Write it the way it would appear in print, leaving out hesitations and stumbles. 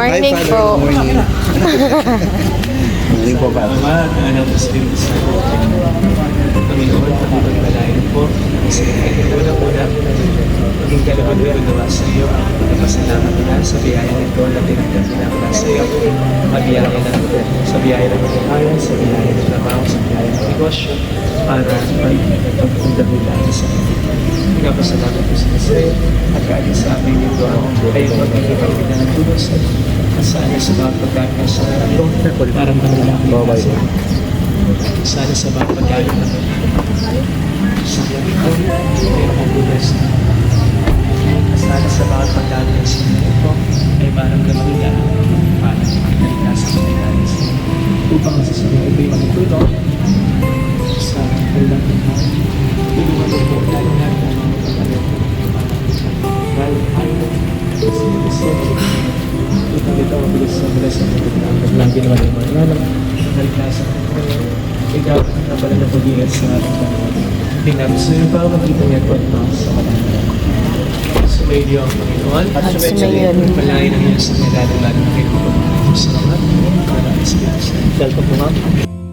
Morning Father. po. Morning. Morning po, Father. Ama, anak ko Espiritu Santo. Panginoon, pagpapalain po sa una-una. Maging kalugod-lugod nawa sa iyo ang pagpapasalamat na sa biyaya nito na pinagdamina ko sa iyo. Mabiyaya na sa biyaya ng pagkakayan, sa biyaya ng trabaho, sa biyaya ng negosyo, para pagpapundamila sa iyo. Pagpapasalamat po sa iyo at kahit sa amin nito ay magkikipagpita ng tulos at sana sa mga pagkakas sa ito, parang manlalaki na sa sana sa mga pagkakas na sa ito, ay mabulas na. Sana sa mga pagkakas sa ito, ay parang namanila para magkalita sa pagkakas. Upang sa sunod ito ay magtulong sa kanilang buhay. Tulungan mo po tayo natin ang mga pagkakas. Dahil ayaw sa itong ito ang bilis sa bilis ng pagkakas. Lang ginawa ng mga alam, nagkasa ikaw ang pala na pag-iingat sa ating Panginoon. Tingnan, so yung parang makita niya po sa kanila. Sumayo ang Panginoon. At sumayo. Malayo ng Diyos ang nagdadala ng kayo po sa mga. Para sa Diyos. Dahil po po nga.